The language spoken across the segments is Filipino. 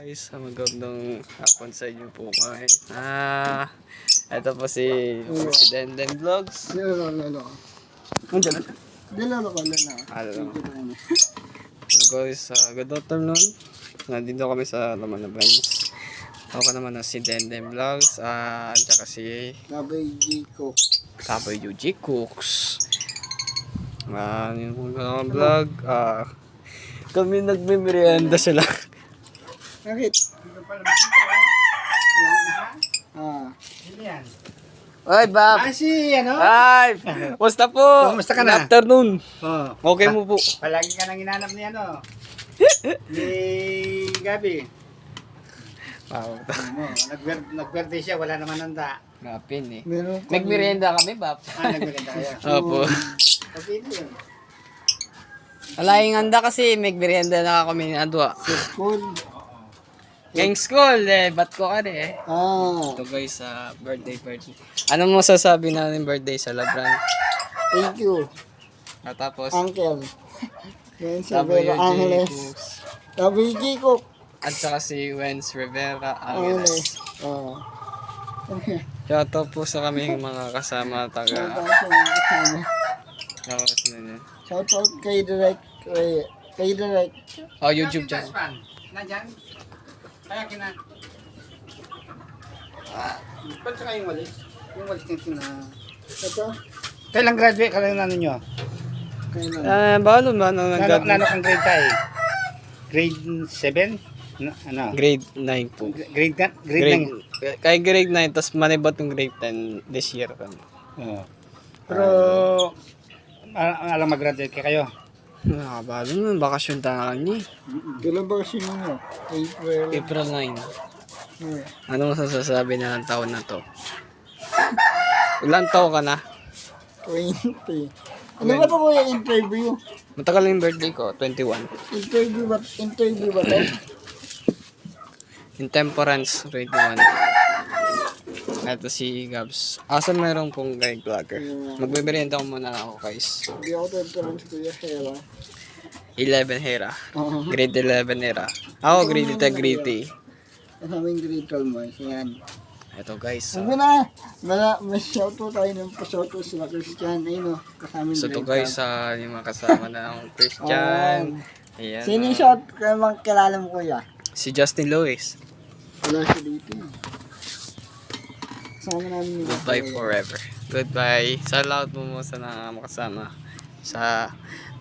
Guys, magandang hapon sa inyo po kayo. Ito po si Denden Vlogs. Nandiyan na siya. Hello. Guys, good afternoon. Nandito kami sa Laman na Benz. Ako naman na si Denden Vlogs. At saka si Kaboy UG Cooks. Yung mga vlog. Kami nagme-merienda sila. Bakit? Ay, Bab! Ay! Musta po? Kumusta ka Good na? afternoon. Oh. Okay mo po. Palagi ka nang hinanap ni ni Gabi. Wow. Nag-birthday siya, wala naman handa. Ngapin eh. Meron Nagmerienda kami, Bab. nagmerienda kaya. Opo. Okay na yun. Wala yung handa kasi nagmerienda na kami ni Adwa. School. Gang school eh. Ba't ko ka eh? Ito guys, birthday party. Ano mo sasabi natin birthday sa Labran? Thank you, Tapos, Uncle. Yan si Kaboy Vera UG Angeles. Cooks. Kaboy UG Cook. At saka si Wens Rivera Angeles. Angeles. Shoutout po sa kaming mga kasama taga. Tapos na yun. Shout out kay Direct. Kay Direct. Oh, YouTube channel. Nandyan? Kaya kina. Ba't saka yung walis? Yung walis na ito? Kailan graduate ka lang ninyo? Kailan? Balo ba? Nano kang grade tayo? Grade 7? Ano? Grade 9 po. Grade 9? Kay grade 9, tapos manibot yung grade 10 this year. Oo. Pero, alam mag-graduate kayo? Nakabalo nun, bakasyon tayo niya. Kailan bakasyon ninyo? April 9. Ano masasabi na ng taon na to? Ilang taon ka na? 20. Ano ba ito kuya interview? Matagal yung birthday ko, 21. Interview ba ito? Intemperance, 21. Ito si Gabs. Asan mayroong pong guy vlogger? Magbiberienda ko muna ako guys. Hindi ako temperance kuya Hera. 11 Hera. Grade 11 Hera. Ako grade 10, grade 8. Kasama yung grade 12 mo. Yan. Ito guys. Sabi na, may shoutout tayo ng pa-shoutout sila Christian. Ayun o, kasama yung So to grade guys, yung mga kasama na ng Christian. Ayan. 12. Sino yung shout? Kaya kilala mo kuya? Si Justin Lewis. Wala siya dito. Kasama namin yung Goodbye forever. Goodbye. Sa lahat mo sa makasama. Sa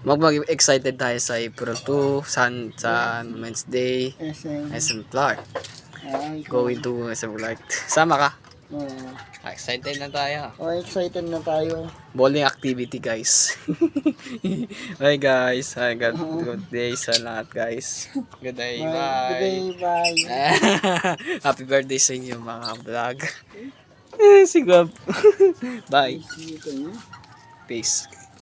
mag-excited tayo sa April 2, sa Wednesday, SM Clark. Going to SM Clark. Sama ka? Excited na tayo. Excited na tayo. Bowling activity guys. Hi guys. Hi, good day sa lahat guys. Good day. Bye. Good day, bye. Happy birthday sa inyo mga vlog. Si Gab. Bye. Peace.